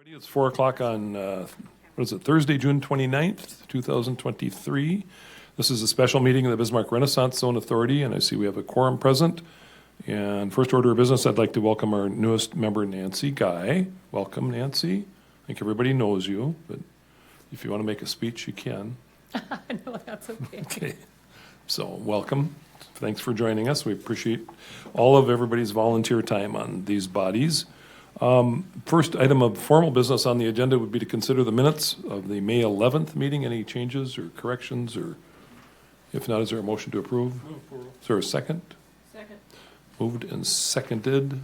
It's 4 o'clock on, Thursday, June 29th, 2023. This is a special meeting of the Bismarck Renaissance Zone Authority, and I see we have a quorum present. And first order of business, I'd like to welcome our newest member, Nancy Guy. Welcome, Nancy. I think everybody knows you, but if you want to make a speech, you can. No, that's okay. Okay. So, welcome. Thanks for joining us. We appreciate all of everybody's volunteer time on these bodies. First item of formal business on the agenda would be to consider the minutes of the May 11th meeting. Any changes or corrections, or if not, is there a motion to approve? Is there a second? Second. Moved and seconded.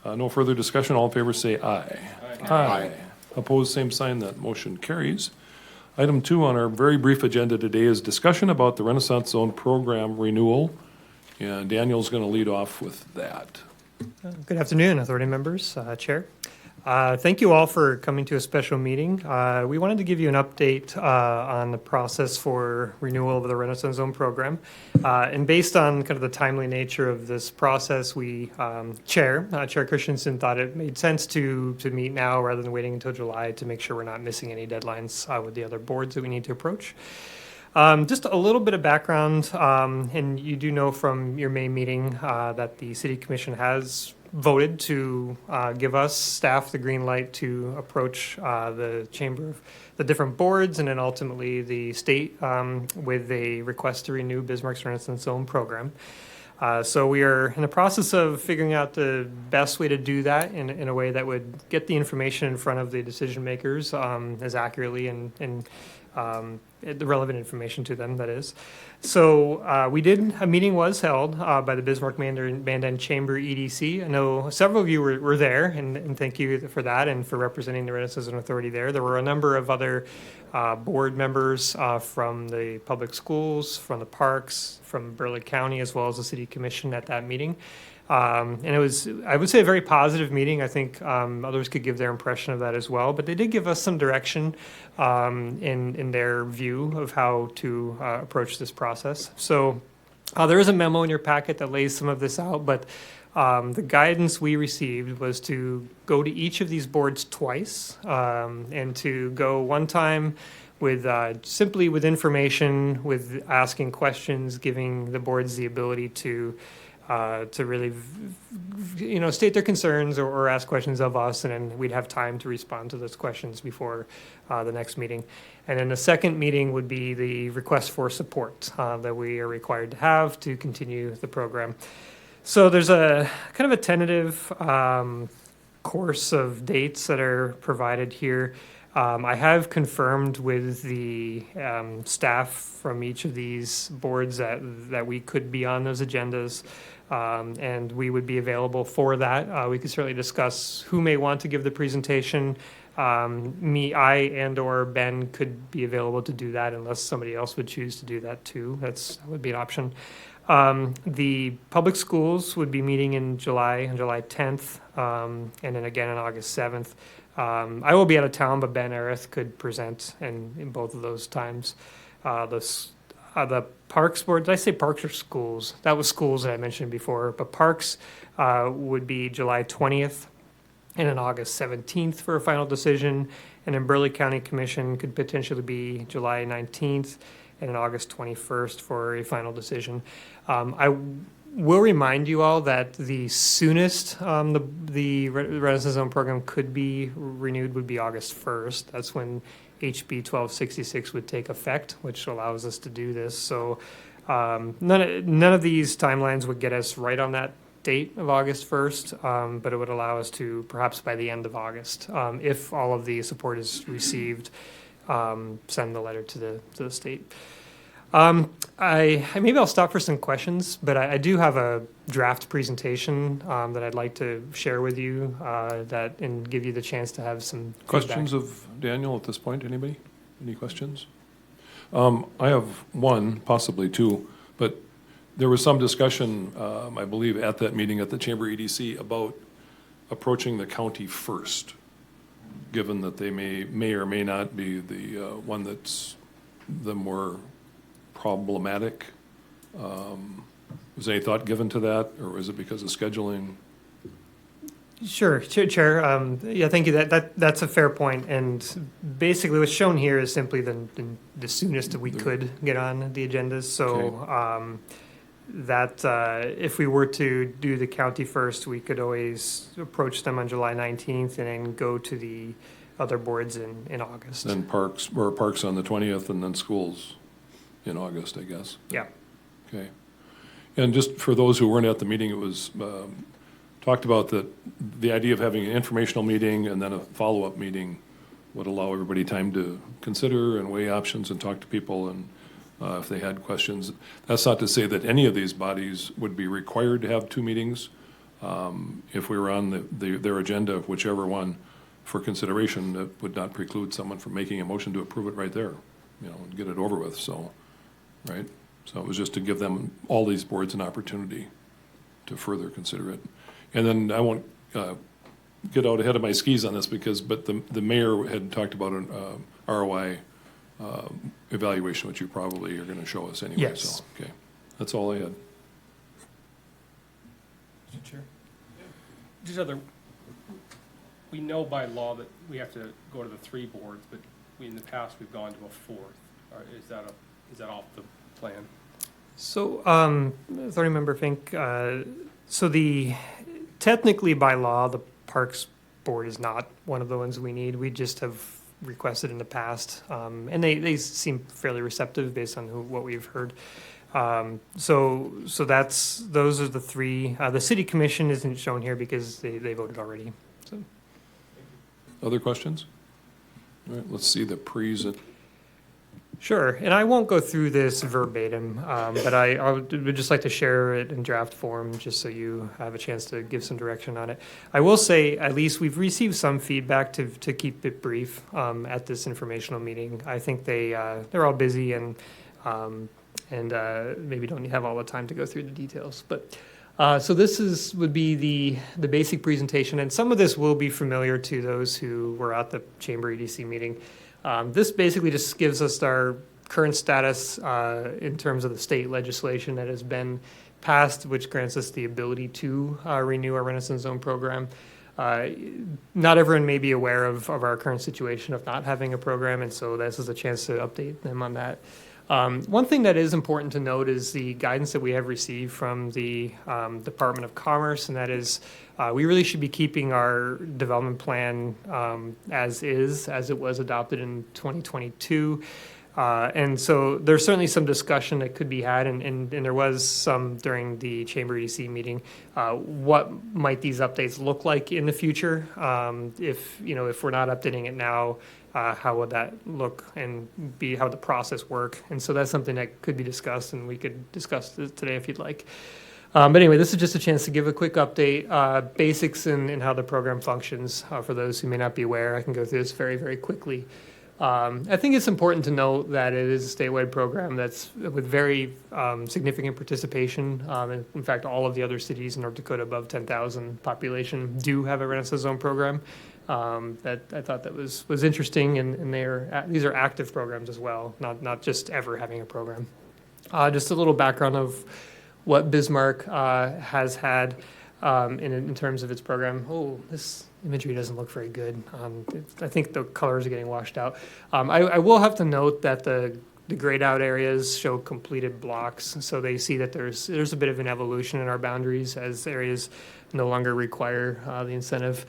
No further discussion. All in favor say aye. Aye. Opposed, same sign. That motion carries. Item 2 on our very brief agenda today is discussion about the Renaissance Zone program renewal. And Daniel's going to lead off with that. Good afternoon, authority members, Chair. Thank you all for coming to a special meeting. We wanted to give you an update on the process for renewal of the Renaissance Zone program. And based on kind of the timely nature of this process, we, Chair Christensen thought it made sense to meet now rather than waiting until July to make sure we're not missing any deadlines with the other boards that we need to approach. Just a little bit of background, and you do know from your May meeting that the City Commission has voted to give us staff the green light to approach the chamber of the different boards and then ultimately the state with a request to renew Bismarck's Renaissance Zone program. So we are in the process of figuring out the best way to do that in a way that would get the information in front of the decision makers as accurately and the relevant information to them, that is. So a meeting was held by the Bismarck Mandan Chamber EDC. I know several of you were there, and thank you for that and for representing the Renaissance Zone Authority there. There were a number of other board members from the public schools, from the parks, from Burleigh County, as well as the City Commission at that meeting. And it was, I would say, a very positive meeting. I think others could give their impression of that as well. But they did give us some direction in their view of how to approach this process. So there is a memo in your packet that lays some of this out. But the guidance we received was to go to each of these boards twice and to go one time with simply with information, with asking questions, giving the boards the ability to really, state their concerns or ask questions of us, and then we'd have time to respond to those questions before the next meeting. And then the second meeting would be the request for support that we are required to have to continue the program. So there's a kind of a tentative course of dates that are provided here. I have confirmed with the staff from each of these boards that we could be on those agendas, and we would be available for that. We could certainly discuss who may want to give the presentation. I and or Ben could be available to do that unless somebody else would choose to do that too. That would be an option. The public schools would be meeting in July, on July 10th, and then again on August 7th. I will be out of town, but Ben Arith could present in both of those times. The parks board, did I say parks or schools? That was schools that I mentioned before, but parks would be July 20th and then August 17th for a final decision. And then Burleigh County Commission could potentially be July 19th and then August 21st for a final decision. I will remind you all that the soonest the Renaissance Zone program could be renewed would be August 1st. That's when HB 1266 would take effect, which allows us to do this. So none of these timelines would get us right on that date of August 1st, but it would allow us to perhaps by the end of August, if all of the support is received, send the letter to the state. Maybe I'll stop for some questions, but I do have a draft presentation that I'd like to share with you and give you the chance to have some Questions feedback. of Daniel at this point? Anybody? Any questions? I have one, possibly two, but there was some discussion, I believe, at that meeting at the Chamber EDC about approaching the county first, given that they may or may not be the one that's the more problematic. Was any thought given to that, or is it because of scheduling? Sure, Chair. Yeah, thank you. That's a fair point. And basically, what's shown here is simply the soonest that we could get on the agendas. So that if we were to do the county first, we could always approach them on July 19th and then go to the other boards in August. Then parks on the 20th, and then schools in August, I guess. Yeah. Okay. And just for those who weren't at the meeting, it was talked about that the idea of having an informational meeting and then a follow-up meeting would allow everybody time to consider and weigh options and talk to people, and if they had questions. That's not to say that any of these bodies would be required to have two meetings. If we were on their agenda, whichever one, for consideration, that would not preclude someone from making a motion to approve it right there, and get it over with, so, right? So it was just to give them, all these boards, an opportunity to further consider it. And then I won't get out ahead of my skis on this but the mayor had talked about an ROI evaluation, which you probably are going to show us anyway. Yes. So, okay, that's all I had. Chair? We know by law that we have to go to the three boards, but in the past, we've gone to a fourth. Is that off the plan? So, Authority Member Fink, technically by law, the Parks Board is not one of the ones we need. We just have requested in the past, and they seem fairly receptive based on what we've heard. So those are the three. The City Commission isn't shown here because they voted already. So. Other questions? All right, let's see the present. Sure, and I won't go through this verbatim, but I would just like to share it in draft form, just so you have a chance to give some direction on it. I will say, at least we've received some feedback to keep it brief at this informational meeting. I think they're all busy and maybe don't have all the time to go through the details. But so this would be the basic presentation, and some of this will be familiar to those who were at the Chamber EDC meeting. This basically just gives us our current status in terms of the state legislation that has been passed, which grants us the ability to renew our Renaissance Zone program. Not everyone may be aware of our current situation of not having a program, and so this is a chance to update them on that. One thing that is important to note is the guidance that we have received from the Department of Commerce, and that is we really should be keeping our development plan as it was adopted in 2022. And so there's certainly some discussion that could be had, and there was some during the Chamber EDC meeting. What might these updates look like in the future? If we're not updating it now, how would that look and be how the process work? And so that's something that could be discussed, and we could discuss it today if you'd like. But anyway, this is just a chance to give a quick update, basics in how the program functions. For those who may not be aware, I can go through this very, very quickly. I think it's important to note that it is a statewide program that's with very significant participation. In fact, all of the other cities in North Dakota above 10,000 population do have a Renaissance Zone program. That I thought that was interesting, and these are active programs as well, not just ever having a program. Just a little background of what Bismarck has had in terms of its program. Oh, this imagery doesn't look very good. I think the colors are getting washed out. I will have to note that the grayed out areas show completed blocks, so they see that there's a bit of an evolution in our boundaries as areas no longer require the incentive.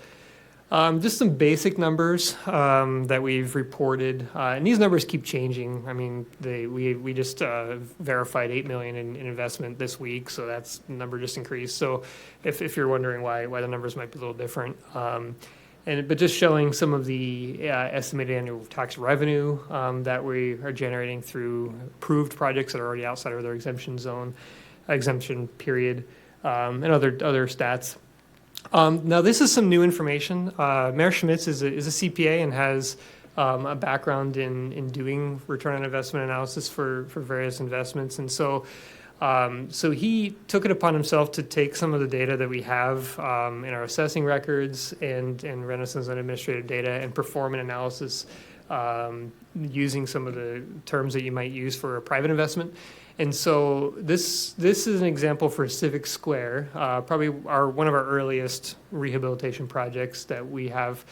Just some basic numbers that we've reported, and these numbers keep changing. I mean, we just verified $8 million in investment this week, so that's the number just increased. So if you're wondering why the numbers might be a little different, but just showing some of the estimated annual tax revenue that we are generating through approved projects that are already outside of their exemption period, and other stats. Now, this is some new information. Mayor Schmitz is a CPA and has a background in doing return on investment analysis for various investments. And so he took it upon himself to take some of the data that we have in our assessing records and Renaissance and administrative data and perform an analysis using some of the terms that you might use for a private investment. And so this is an example for Civic Square, probably one of our earliest rehabilitation projects that we have.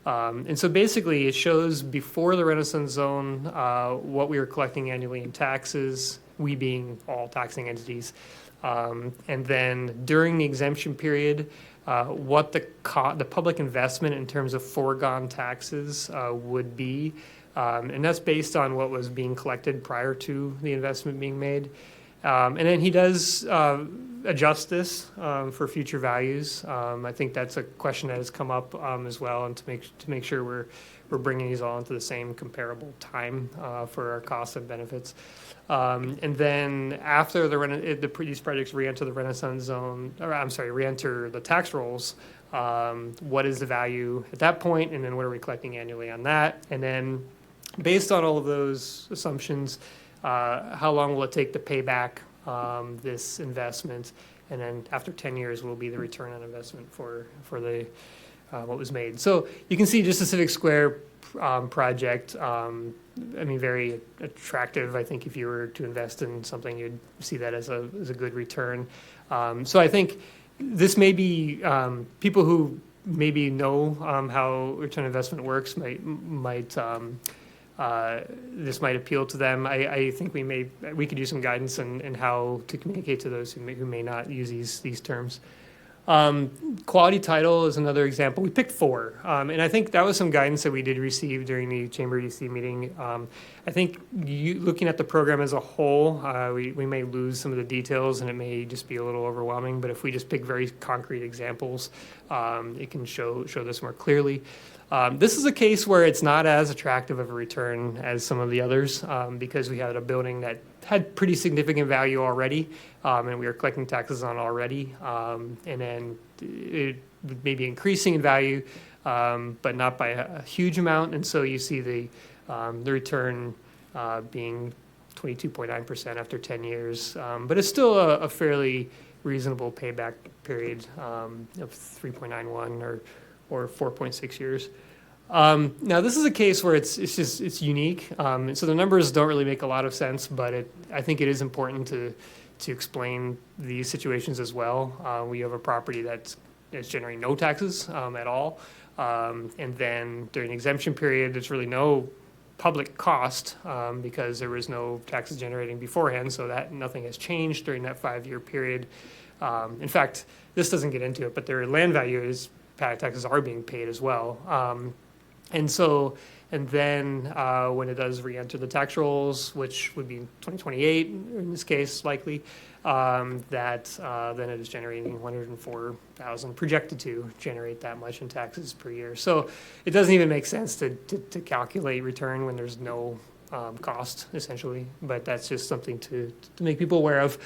And so basically, it shows before the Renaissance Zone what we were collecting annually in taxes, we being all taxing entities. And then during the exemption period, what the public investment in terms of foregone taxes would be. And that's based on what was being collected prior to the investment being made. And then he does adjust this for future values. I think that's a question that has come up as well, and to make sure we're bringing these all into the same comparable time for our costs and benefits. And then after these projects re-enter the Renaissance Zone, or I'm sorry, re-enter the tax rolls, what is the value at that point, and then what are we collecting annually on that? And then based on all of those assumptions, how long will it take to pay back this investment? And then after 10 years will be the return on investment for the what was made. So you can see just the Civic Square project. I mean, very attractive. I think if you were to invest in something, you'd see that as a good return. So I think this may be people who maybe know how return on investment works might this might appeal to them. I think we could use some guidance in how to communicate to those who may not use these terms. Quality title is another example. We picked 4, and I think that was some guidance that we did receive during the Chamber EDC meeting. I think looking at the program as a whole, we may lose some of the details, and it may just be a little overwhelming. But if we just pick very concrete examples, it can show this more clearly. This is a case where it's not as attractive of a return as some of the others, because we had a building that had pretty significant value already, and we were collecting taxes on already, and then it may be increasing in value, but not by a huge amount. And so you see the return being 22.9% after 10 years, but it's still a fairly reasonable payback period of 3.91 or 4.6 years. Now this is a case where it's unique. So the numbers don't really make a lot of sense, but I think it is important to explain these situations as well. We have a property that's generating no taxes at all, and then during the exemption period, there's really no public cost because there was no taxes generating beforehand, so that nothing has changed during that 5-year period. In fact, this doesn't get into it, but their land value is taxes are being paid as well. And then when it does re-enter the tax rolls, which would be 2028 in this case likely, then it is generating $104,000, projected to generate that much in taxes per year. So it doesn't even make sense to calculate return when there's no cost essentially, but that's just something to make people aware of.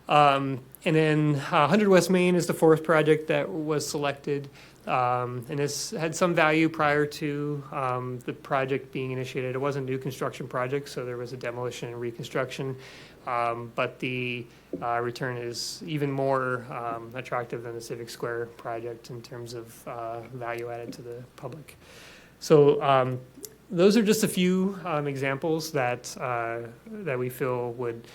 And then 100 West Main is the 4th project that was selected. And this had some value prior to the project being initiated. It was a new construction project, so there was a demolition and reconstruction. But the return is even more attractive than the Civic Square project in terms of value added to the public. So those are just a few examples that we feel would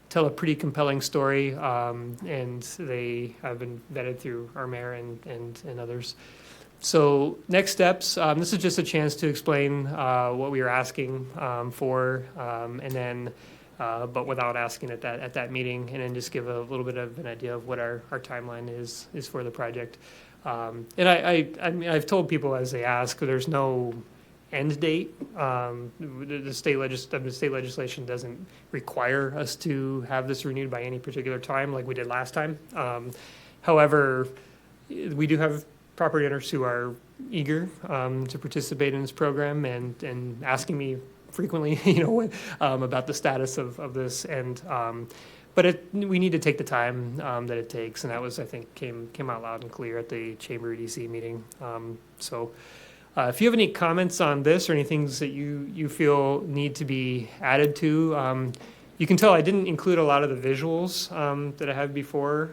tell a pretty compelling story, and they have been vetted through our mayor and others. So next steps, this is just a chance to explain what we are asking for, and then, but without asking at that meeting, and then just give a little bit of an idea of what our timeline is for the project. And I mean, I've told people as they ask, there's no end date. The state legislation doesn't require us to have this renewed by any particular time like we did last time. However, we do have property owners who are eager to participate in this program and asking me frequently, about the status of this. And but we need to take the time that it takes, and that was, I think, came out loud and clear at the Chamber EDC meeting. If you have any comments on this or any things that you feel need to be added to, you can tell I didn't include a lot of the visuals that I had before,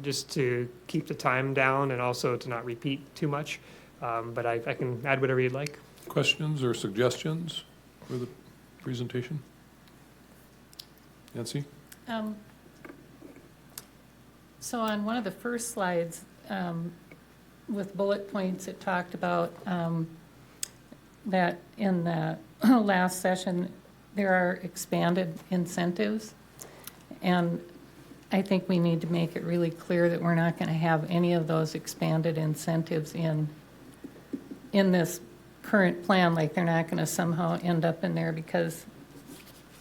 just to keep the time down and also to not repeat too much. But I can add whatever you'd like. questions or suggestions for the presentation? Nancy? So on one of the first slides, with bullet points, it talked about that in the last session, there are expanded incentives. And I think we need to make it really clear that we're not going to have any of those expanded incentives in this current plan, like they're not going to somehow end up in there, because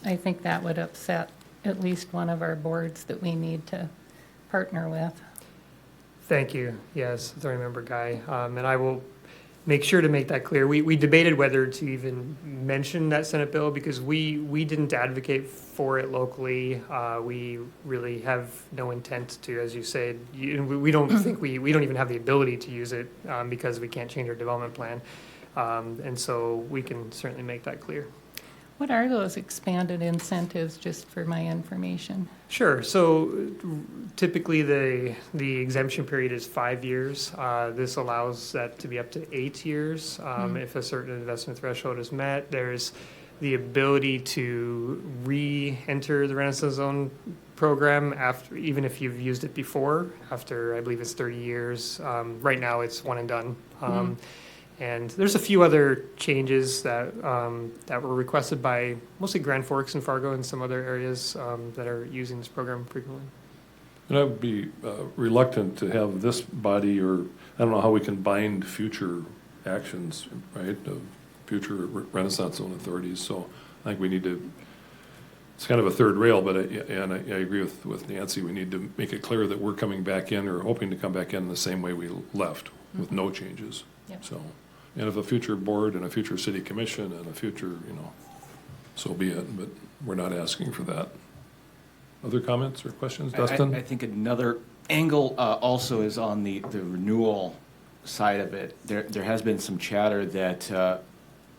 I think that would upset at least one of our boards that we need to partner with. Thank you. Yes, Authority Member Guy. And I will make sure to make that clear. We debated whether to even mention that Senate bill because we didn't advocate for it locally. We really have no intent to, as you said, we don't think we don't even have the ability to use it because we can't change our development plan. And so we can certainly make that clear. What are those expanded incentives, just for my information? Sure. So typically the exemption period is 5 years. This allows that to be up to 8 years. If a certain investment threshold is met, there's the ability to re-enter the Renaissance Zone program after, even if you've used it before, after I believe it's 30 years. Right now it's one and done. And there's a few other changes that that were requested by mostly Grand Forks and Fargo and some other areas that are using this program frequently. And I would be reluctant to have this body, or I don't know how we can bind future actions, right, of future Renaissance Zone authorities. So I think we need to, it's kind of a third rail, but I agree with Nancy. We need to make it clear that we're coming back in or hoping to come back in the same way we left, with no changes. Yep. So, and if a future board and a future city commission and a future, so be it, but we're not asking for that. Other comments or questions, Dustin? I think another angle also is on the renewal side of it. There has been some chatter that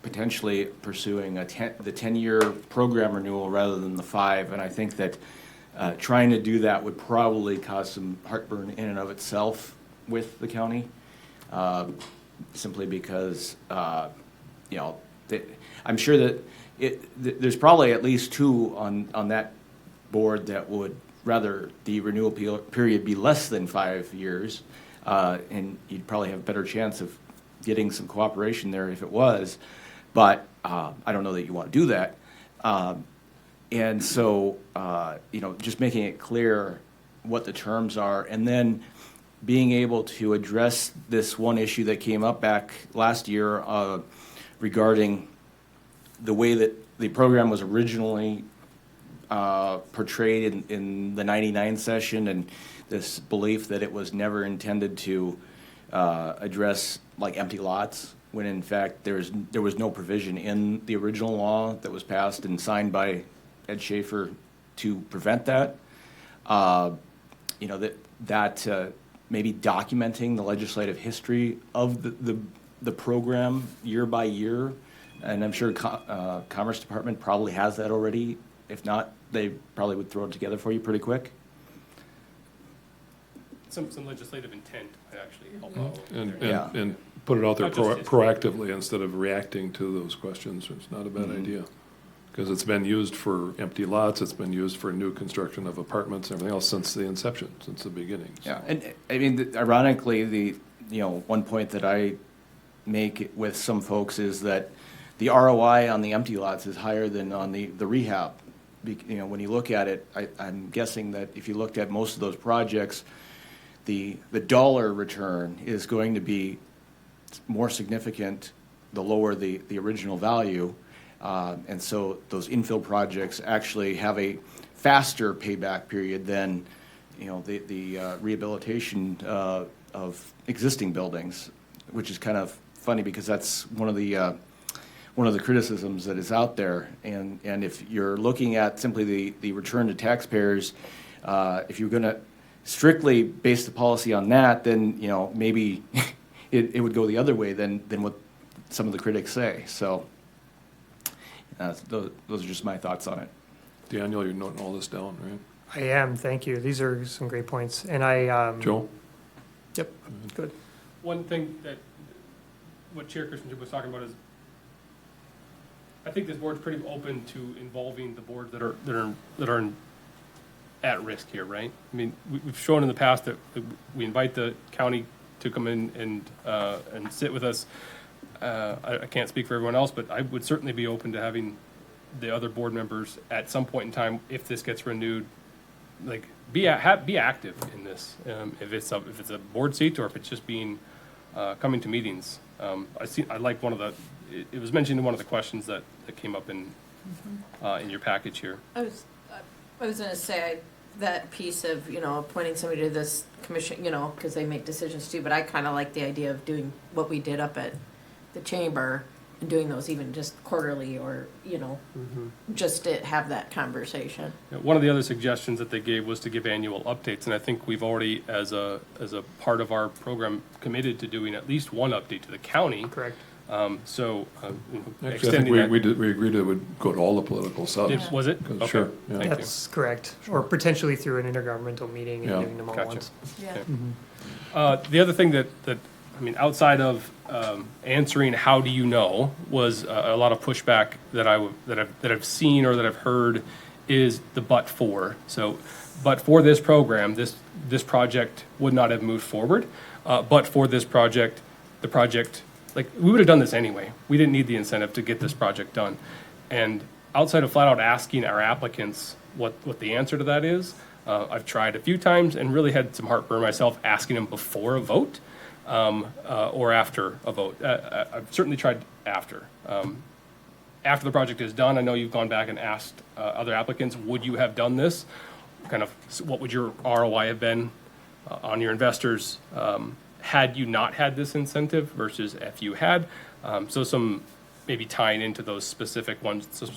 potentially pursuing the 10-year program renewal rather than the 5, and I think that trying to do that would probably cause some heartburn in and of itself with the county. Simply because, I'm sure that there's probably at least 2 on that board that would rather the renewal period be less than 5 years, and you'd probably have a better chance of getting some cooperation there if it was, but I don't know that you want to do that. And so, just making it clear what the terms are, and then being able to address this one issue that came up back last year regarding the way that the program was originally portrayed in the 99 session, and this belief that it was never intended to address like empty lots, when in fact there was no provision in the original law that was passed and signed by Ed Schaefer to prevent that. Maybe documenting the legislative history of the program year by year, and I'm sure Commerce Department probably has that already. If not, they probably would throw it together for you pretty quick. Some legislative intent might actually help out. And put it out there Not just history. proactively instead of reacting to those questions. It's not a bad idea. Because it's been used for empty lots, it's been used for new construction of apartments and everything else since the inception, since the beginning. So. Yeah, and I mean, ironically, one point that I make with some folks is that the ROI on the empty lots is higher than on the rehab. When you look at it, I'm guessing that if you looked at most of those projects, the dollar return is going to be more significant the lower the original value. And so those infill projects actually have a faster payback period than, the rehabilitation of existing buildings, which is kind of funny because that's one of the criticisms that is out there. And if you're looking at simply the return to taxpayers, if you're going to strictly base the policy on that, then maybe it would go the other way than what some of the critics say. So. Those are just my thoughts on it. Daniel, you're noting all this down, right? I am. Thank you. These are some great points. And Joe? Yep. Good. One thing that what Chair Christensen was talking about is I think this board's pretty open to involving the boards that are at risk here, right? I mean, we've shown in the past that we invite the county to come in and sit with us. I can't speak for everyone else, but I would certainly be open to having the other board members at some point in time, if this gets renewed, like, be active in this. If it's a board seat or if it's just coming to meetings. I like it was mentioned in one of the questions that came up in your package here. I was gonna say, that piece of, appointing somebody to this commission, because they make decisions too, but I kind of like the idea of doing what we did up at the chamber and doing those even just quarterly or, just to have that conversation. Yeah, one of the other suggestions that they gave was to give annual updates, and I think we've already, as a part of our program, committed to doing at least one update to the county. Correct. So, Actually, I think extending that. we agreed it would go to all the political subs. Was it? Okay. Sure, yeah. Thank you. That's correct. Or potentially through an intergovernmental meeting and Yeah. doing them all at Gotcha. once. Yeah. The other thing that outside of answering how do you know was a lot of pushback that I've seen or that I've heard is the but for. So, but for this program, this project would not have moved forward. But for this project, the project, like, we would have done this anyway. We didn't need the incentive to get this project done. And outside of flat out asking our applicants what the answer to that is, I've tried a few times and really had some heartburn myself asking them before a vote or after a vote. I've certainly tried after. After the project is done, I know you've gone back and asked other applicants, would you have done this? Kind of, what would your ROI have been on your investors had you not had this incentive versus if you had? So some maybe tying into those specific ones, so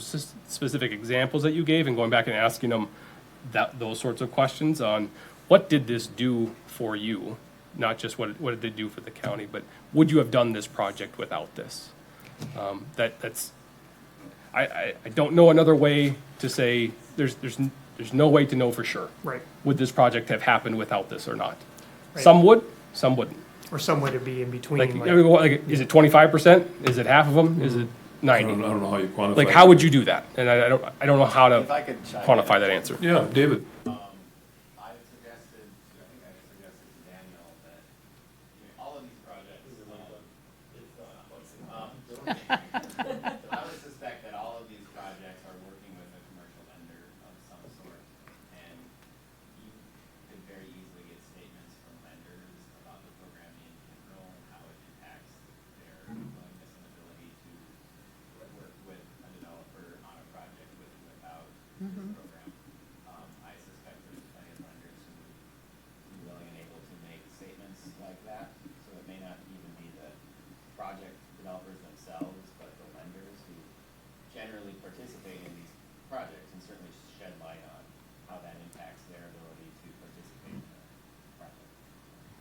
specific examples that you gave, and going back and asking them those sorts of questions on what did this do for you, not just what did it do for the county, but would you have done this project without this? I don't know another way to say there's no way to know for sure. Right. Would this project have happened without this or not? Right. Some would, some wouldn't. Or some way to be in between. Like, is it 25%? Is it half of them? Is it I 90? don't know how you quantify. Like, how would you do that? And I don't know how If to I could chime quantify in. that answer. Yeah, David. I suggested to Daniel that all of these projects, I would suspect that all of these projects are working with a commercial lender of some sort, and you could very easily get statements from lenders about the program in general and how it impacts their willingness and ability to work with a developer on a project with and without this program. I suspect there's plenty of lenders who would be willing and able to make statements like that, so it may not even be the project developers themselves, but the lenders who generally participate in these projects and certainly shed light on how that impacts their ability to participate in the project.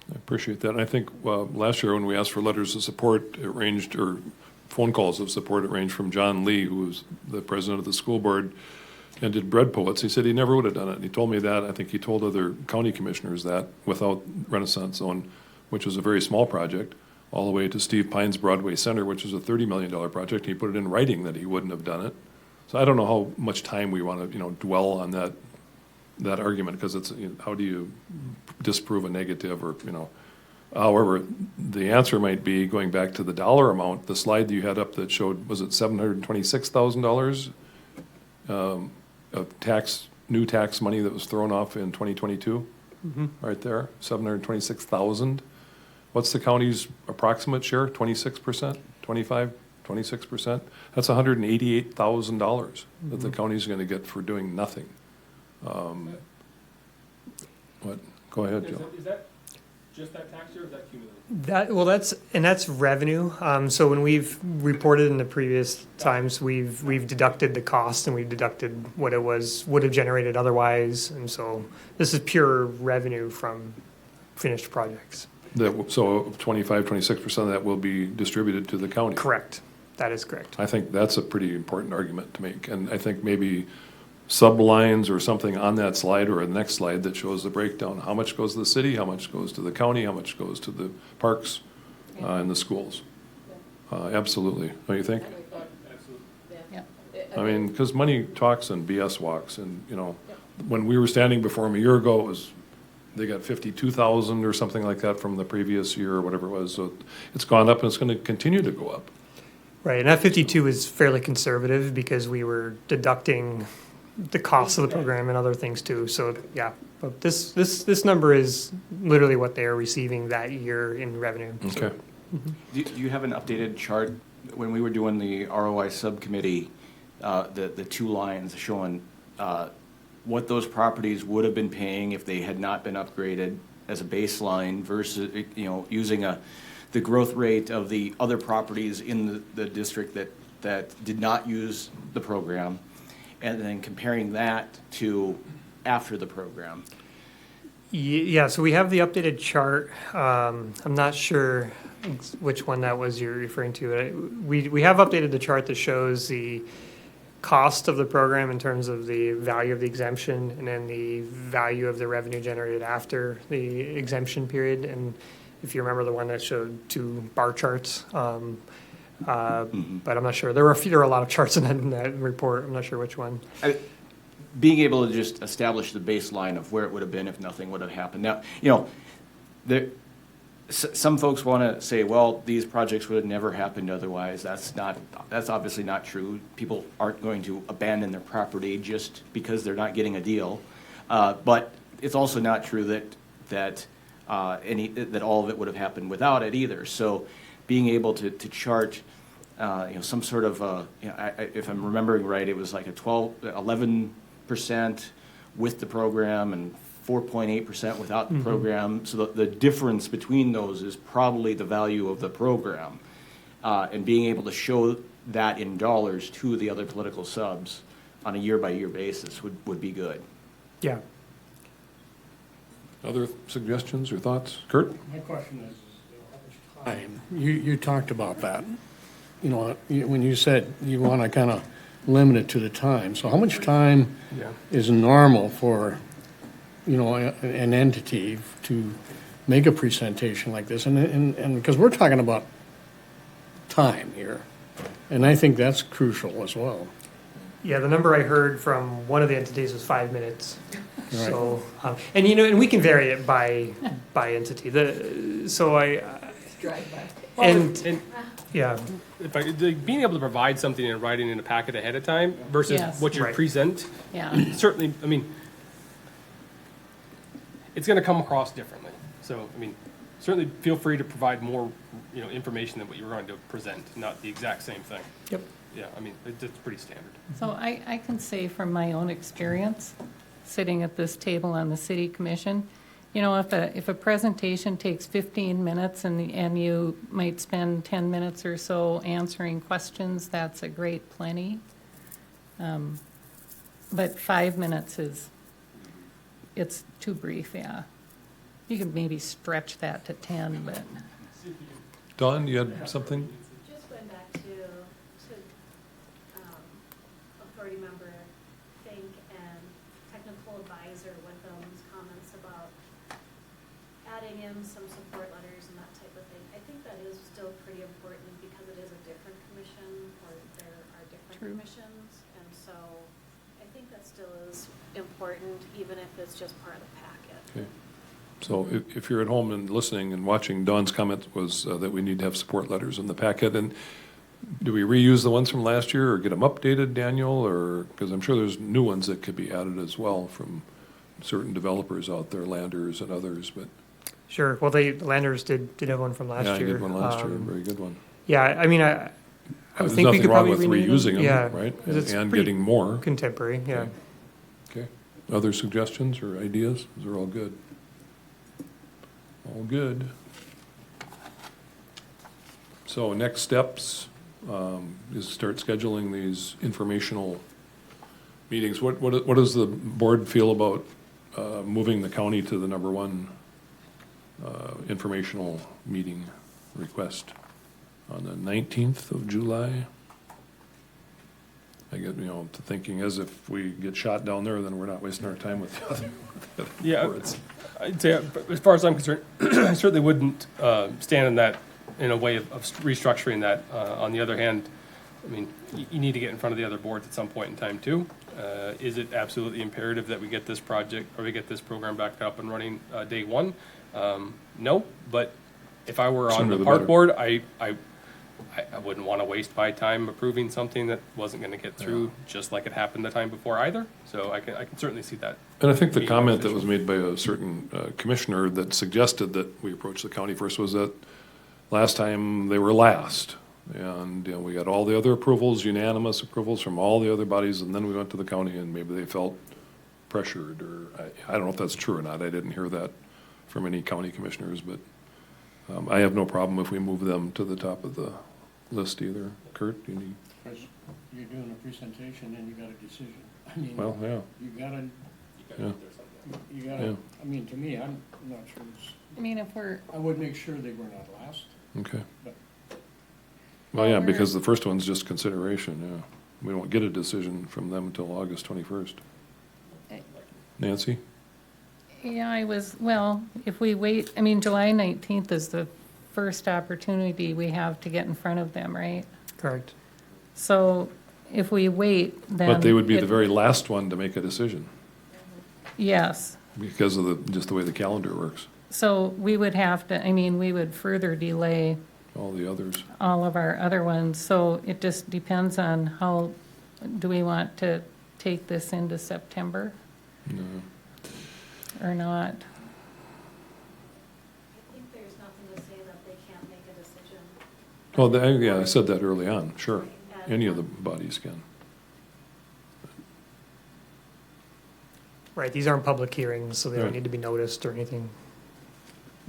I appreciate that. And I think last year when we asked for letters of support, or phone calls of support, it ranged from John Lee, who was the president of the school board and did bread poets. He said he never would have done it. And he told me that. I think he told other county commissioners that without Renaissance Zone, which was a very small project, all the way to Steve Pine's Broadway Center, which was a $30 million project. He put it in writing that he wouldn't have done it. So I don't know how much time we want to, dwell on that argument, because it's, how do you disprove a negative or, however, the answer might be going back to the dollar amount, the slide that you had up that showed, was it $726,000 of new tax money that was thrown off in 2022? Right there, 726,000. What's the county's approximate share? 26%, 25, 26%? That's $188,000 that the county's gonna get for doing nothing. What? Go ahead, Joe. Is that just that tax year or is that cumulative? That's revenue. So when we've reported in the previous times, we've deducted the cost and we've deducted what it would have generated otherwise. And so this is pure revenue from finished projects. So 25, 26% of that will be distributed to the county. Correct. That is correct. I think that's a pretty important argument to make, and I think maybe sublines or something on that slide or the next slide that shows the breakdown, how much goes to the city, how much goes to the county, how much goes to the parks and the schools. Absolutely, don't you think? Absolutely. Yeah. I mean, because money talks and BS walks, and, you know, when we were standing before them a year ago, it was, they got 52,000 or something like that from the previous year or whatever it was, so it's gone up and it's gonna continue to go up. Right, and that 52 is fairly conservative because we were deducting the costs of the program and other things too. So yeah, but this number is literally what they are receiving that year in revenue. So, Okay, Do you have an updated chart? When we were doing the ROI subcommittee, the two lines showing what those properties would have been paying if they had not been upgraded as a baseline versus, you know, using the growth rate of the other properties in the district that did not use the program, and then comparing that to after the program. Yeah, so we have the updated chart. I'm not sure which one that was you're referring to. We have updated the chart that shows the cost of the program in terms of the value of the exemption and then the value of the revenue generated after the exemption period. And if you remember the one that showed two bar charts, but I'm not sure. There were a lot of charts in that report. I'm not sure which one. Being able to just establish the baseline of where it would have been if nothing would have happened. Now, you know, some folks want to say, well, these projects would have never happened otherwise. That's obviously not true. People aren't going to abandon their property just because they're not getting a deal. But it's also not true that all of it would have happened without it either. So being able to chart, you know, some sort of, you know, if I'm remembering right, it was like 11% with the program and 4.8% without the program. So the difference between those is probably the value of the program. And being able to show that in dollars to the other political subs on a year-by-year basis would be good. Yeah. other suggestions or thoughts? Kurt? My question is, how much time? You talked about that. You know, when you said you want to kind of limit it to the time. So how much time is normal for, you know, an entity to make a presentation like this? And because we're talking about time here, and I think that's crucial as well. Yeah, the number I heard from one of the entities was 5 minutes. So, and you know, and we can vary it by entity. And yeah, If being able to provide something in writing in a packet ahead of time versus Yes. what you Right. present, Yeah, certainly, I mean, it's going to come across differently. So, I mean, certainly feel free to provide more, you know, information than what you were going to present, not the exact same thing. yep. Yeah, I mean, it's pretty standard. so I can say from my own experience, sitting at this table on the city commission, you know, if a presentation takes 15 minutes and you might spend 10 minutes or so answering questions, that's a great plenty. But 5 minutes it's too brief, yeah. You could maybe stretch that to 10, but. Dawn, you had something? Just going back to authority member Fink and technical advisor Withem's comments about adding in some support letters and that type of thing. I think that is still pretty important because it is a different commission, or there are different True. commissions. And so I think that still is important, even if it's just part of the packet. Okay. So if you're at home and listening and watching, Dawn's comment was that we need to have support letters in the packet. And do we reuse the ones from last year or get them updated, Daniel? Or, because I'm sure there's new ones that could be added as well from certain developers out there, Landers and others, but. Sure. Well, the Landers did have one from last Yeah, I year. did one last year, a very good one. Yeah, I mean, I would There's think we nothing could wrong probably with renew reusing Yeah, them, right? 'cause it's And pretty getting more. contemporary. Yeah. Okay. Other suggestions or ideas? Those are all good. All good. So next steps is start scheduling these informational meetings. What does the board feel about moving the county to the number one informational meeting request on the 19th of July? I get, to thinking as if we get shot down there, then we're not wasting our time with the other Yeah, boards. I'd say, as far as I'm concerned, I certainly wouldn't stand in a way of restructuring that. On the other hand, I mean, you need to get in front of the other boards at some point in time too. Is it absolutely imperative that we get this project, or we get this program back up and running, day one? No, but if I were on Sooner the the park better. board, I wouldn't want to waste my time approving something that wasn't going to get through, just like it happened the time before either. So I can certainly see that. And I think the being comment that beneficial. was made by a certain commissioner that suggested that we approach the county first was that last time they were last. And, you know, we got all the other approvals, unanimous approvals from all the other bodies, and then we went to the county and maybe they felt pressured, or I don't know if that's true or not. I didn't hear that from any county commissioners, but I have no problem if we move them to the top of the list either. Kurt, you need, Chris, you're doing a presentation and you got a decision. I mean, well, yeah, you gotta, yeah, you Yeah. gotta, I mean, to me, I'm not sure, I mean, if we're, I would make sure they were not last. okay. But- Well, yeah, Well, because the first one's just consideration, yeah. We won't get a decision from them until August 21st. Nancy? yeah, well, if we wait, I mean, July 19th is the first opportunity we have to get in front of them, right? Correct. So if we wait, then. But they would be the it- very last one to make a decision Yes. because of just the way the calendar works, So we would have to, I mean, we would further delay all the others. all of our other ones. So it just depends on how, do we want to take this into September No. or not? I think there's nothing to say that they can't make a decision. Well, yeah, I said that early on, sure. At Any of the bodies can. Right, these aren't public hearings, so they don't Right. need to be noticed or anything.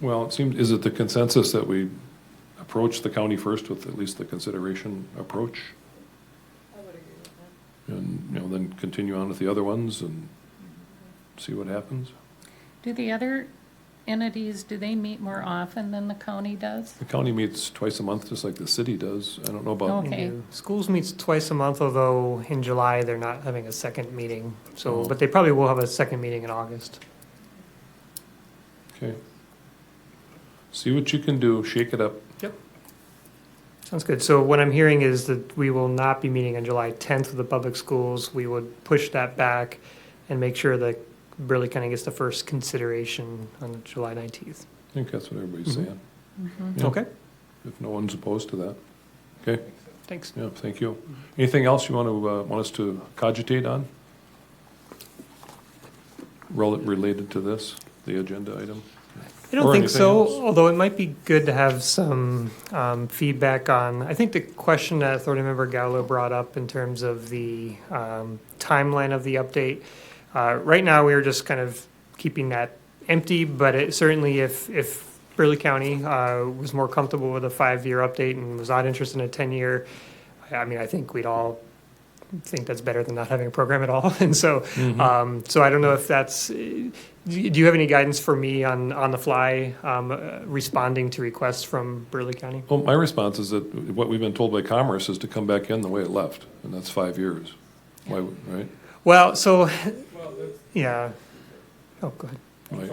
Well, it seems, is it the consensus that we approach the county first with at least the consideration approach? I would agree with that. And, you know, then continue on with the other ones and see what happens? Do the other entities, do they meet more often than the county does? The county meets twice a month, just like the city does. I don't know about, Okay. Schools meets twice a month, although in July, they're not having a second meeting. So, Oh. but they probably will have a second meeting in August. okay. See what you can do, shake it up. Sounds good. So what I'm hearing is that we will not be meeting on July 10th with the public schools. We would push that back and make sure that Burley County gets the first consideration on July 19th. I think that's what everybody's Mhm. saying. Yeah, Okay, If no one's opposed to that. Okay, thanks. yeah, thank you. Anything else you want to, want us to cogitate on? Related to this, the agenda item? I don't Or think anything so, else? although it might be good to have some feedback on, I think the question that Authority Member Gallo brought up in terms of the timeline of the update. Right now, we are just kind of keeping that empty, but it certainly if Burley County was more comfortable with a 5-year update and was not interested in a 10-year, I mean, I think we'd all think that's better than not having a program at all. And so, so I don't know if that's, do you have any guidance for me on the fly responding to requests from Burley County? Well, my response is that what we've been told by Commerce is to come back in the way it left, and that's 5 years. Why, right? Well, so, yeah. Oh, go ahead. Right.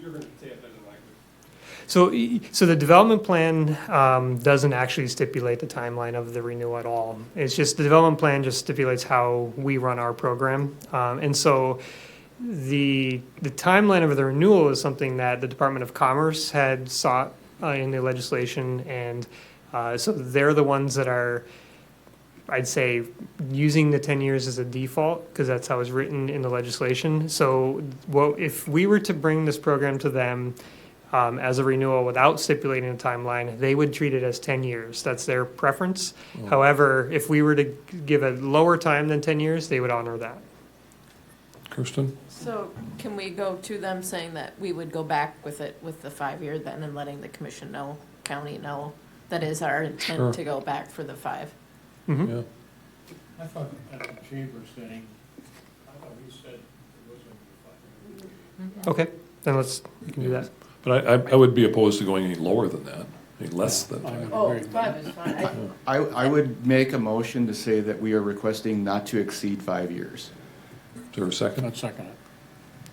You're going to say it better than I could. So the development plan doesn't actually stipulate the timeline of the renewal at all. It's just, the development plan just stipulates how we run our program. And so the timeline of the renewal is something that the Department of Commerce had sought in the legislation. And so they're the ones that are, I'd say, using the 10 years as a default, because that's how it's written in the legislation. So if we were to bring this program to them as a renewal without stipulating a timeline, they would treat it as 10 years. That's their preference. However, if we were to give a lower time than 10 years, they would honor that. Kirsten? So can we go to them saying that we would go back with it with the 5-year then and letting the commission know, county know, that is our Sure. intent to go back for the 5? Mhm. Yeah. I thought at the chamber setting, I thought he said it was going to be 5 years. Okay, then we can do that. But I would be opposed to going any lower than that, any less than I that. would Oh, agree. 5 is fine. I would make a motion to say that we are requesting not to exceed 5 years. Is there a second? I'd second it.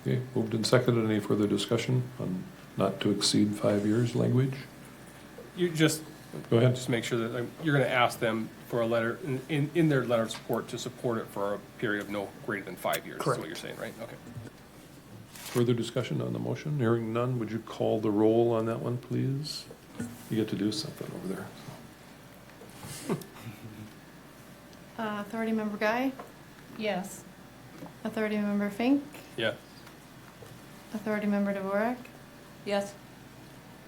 Okay, moved and seconded. Any further discussion on not to exceed 5 years language? You just, Go ahead. Just make sure that you're going to ask them for a letter, in their letter of support, to support it for a period of no greater than 5 years, is Correct. what you're saying, right? Okay. Further discussion on the motion? Hearing none, would you call the roll on that one, please? You get to do something over there. Authority Member Guy, Yes. Authority Member Fink, Yeah. Authority Member Dvorak, Yes.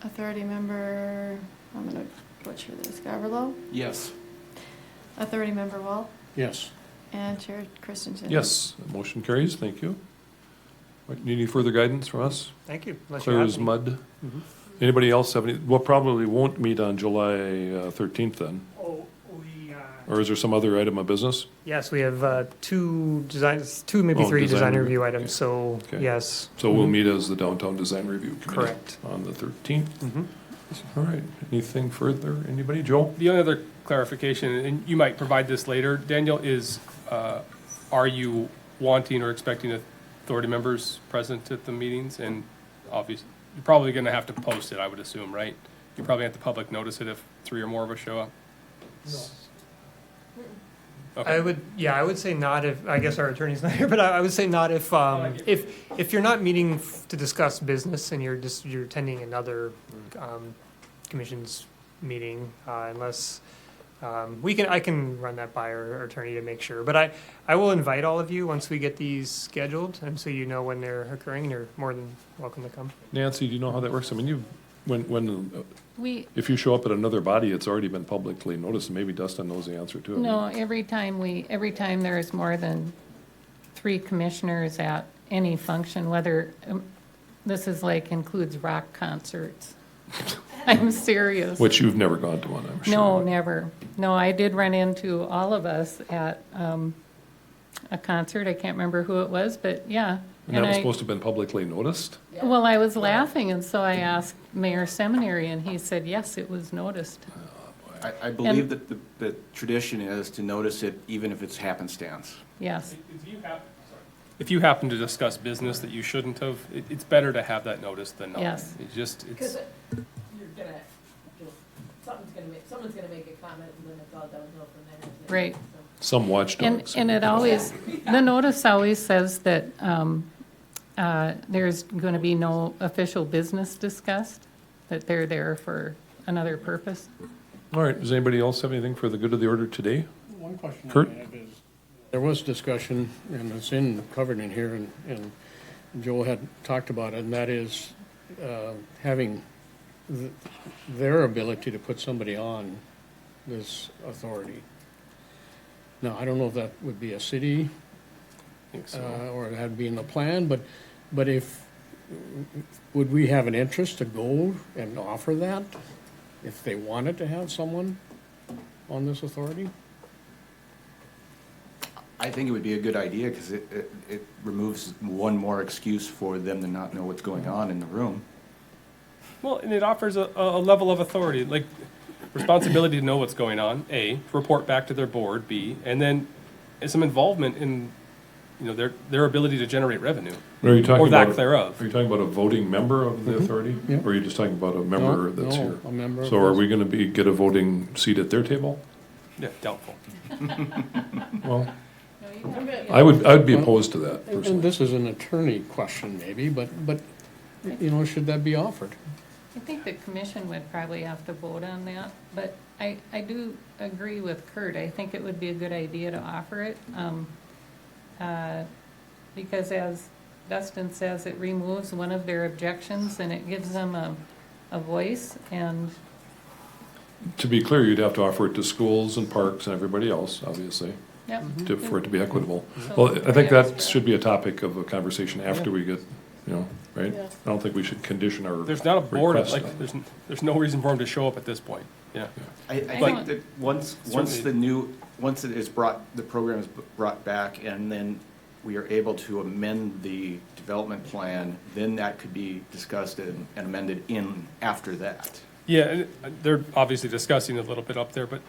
Authority Member, I'm gonna butcher this, Gavrilo, Yes. Authority Member Wall, Yes. and Chair Christensen. Yes, motion carries, thank you. Right, need any further guidance from us? Thank you. Unless you Clear have as any. mud? Anybody else have any, well, probably won't meet on July 13th then, Oh, or is there some other item of business? yes, we have two designs, two, maybe Oh, three design design review. review Okay. items, so, Okay. yes. So we'll meet as the Downtown Design Review Committee. Correct. On the 13th. Mhm. All right, anything further? Anybody? Joe? The only other clarification, and you might provide this later, Daniel, is are you wanting or expecting authority members present at the meetings? And obviously, you're probably going to have to post it, I would assume, right? You probably have to public notice it if 3 or more of us show up. Okay. I would say not if, I guess our attorney's not here, but I would say not if, if you're not meeting to discuss business and you're attending another, commission's meeting, unless, I can run that by our attorney to make sure, but I will invite all of you once we get these scheduled, and so you know when they're occurring, and you're more than welcome to come. Nancy, do you know how that works? I mean, when, We, if you show up at another body, it's already been publicly noticed, and maybe Dustin knows the answer to it. no, every time there is more than 3 commissioners at any function, whether, this is like includes rock concerts. I'm serious. Which you've never gone to one, I'm sure. No, never. No, I did run into all of us at a concert. I can't remember who it was, but yeah. And that was I- supposed to have been publicly noticed? Well, I was laughing, and so I asked Mayor Seminary, and he said, yes, it was noticed. I believe that the tradition is to notice it even if it's happenstance. Yes. If you happen to discuss business that you shouldn't have, it's better to have that notice than not. Yes. Because you're gonna, someone's gonna make a comment and then it's all downhill from there. Right. Some watchdogs. And it always, the notice always says that there's going to be no official business discussed, that they're there for another purpose. All right, does anybody else have anything for the good of the order today? One question I Kurt? have is, there was discussion, and it's covered in here, and Joel had talked about it, and that is having their ability to put somebody on this authority. Now, I don't know if that would be a city, I think so. or it had to be in the plan, but would we have an interest to go and offer that? If they wanted to have someone on this authority? I think it would be a good idea because it removes one more excuse for them to not know what's going on in the room. Well, and it offers a level of authority, like responsibility to know what's going on, A, report back to their board, B, and then some involvement in, their ability to generate revenue. Are you talking Or lack about, thereof. are you talking about a voting member of the authority? Yeah. Or are you just talking about a member No, that's no, here? a member of So are this. we gonna get a voting seat at their table? Yeah, doubtful. Well, I'd be opposed to that And personally. this is an attorney question maybe, but, should that be offered? I think the commission would probably have to vote on that, but I do agree with Kurt. I think it would be a good idea to offer it. Because as Dustin says, it removes one of their objections and it gives them a voice, and To be clear, you'd have to offer it to schools and parks and everybody else, obviously, yep. for it to be equitable. So- Well, I think that should be a topic of a conversation after we get, right? Yeah. I don't think we should condition our There's not a board, request like, on it. there's no reason for them to show up at this point, yeah. I But- think that once Certainly. once it is the program is brought back and then we are able to amend the development plan, then that could be discussed and amended in after that. Yeah, and they're obviously discussing a little bit up there, but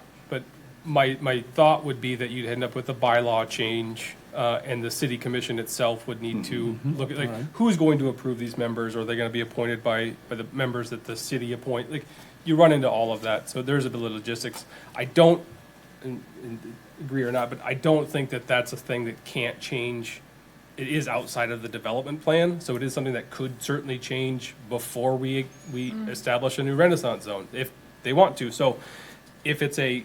my thought would be that you'd end up with a bylaw change and the city commission itself would need to look at, like, Alright. who's going to approve these members? Are they gonna be appointed by the members that the city appoint? Like, you run into all of that, so there's a bit of logistics. I don't, and agree or not, but I don't think that that's a thing that can't change. It is outside of the development plan, so it is something that could certainly change before we establish a new Renaissance zone, if they want to. So if it's a,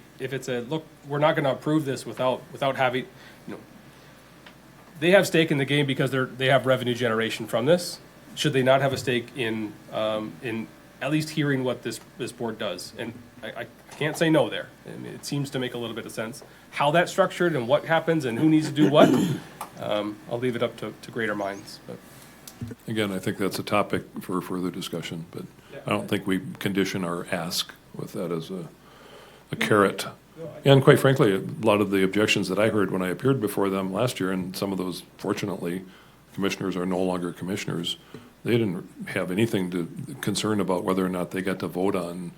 look, we're not gonna approve this without having, you know, they have stake in the game because they have revenue generation from this. Should they not have a stake in at least hearing what this board does? And I can't say no there. I mean, it seems to make a little bit of sense. How that's structured and what happens and who needs to do what, I'll leave it up to greater minds. But Again, I think that's a topic for further discussion, but I don't think we condition our ask with that as a carrot. And quite frankly, a lot of the objections that I heard when I appeared before them last year, and some of those, fortunately, commissioners are no longer commissioners, they didn't have anything to concern about whether or not they got to vote on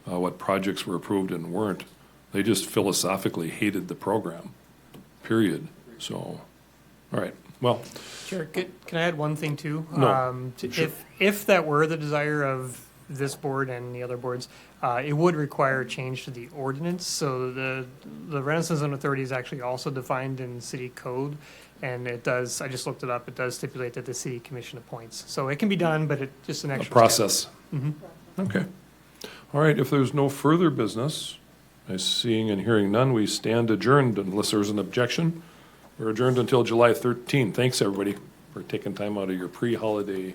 what projects were approved and weren't. They just philosophically hated the program, period. So, all right, well, Chair, can I add one thing too? No, sure. If that were the desire of this board and the other boards, it would require a change to the ordinance. So the Renaissance Zone Authority is actually also defined in city code. And it does, I just looked it up, it does stipulate that the city commission appoints. So it can be done, but it just an a extra step. process. Mhm. Okay. All right, if there's no further business, I seeing and hearing none, we stand adjourned unless there's an objection. We're adjourned until July 13th. Thanks, everybody, for taking time out of your pre-holiday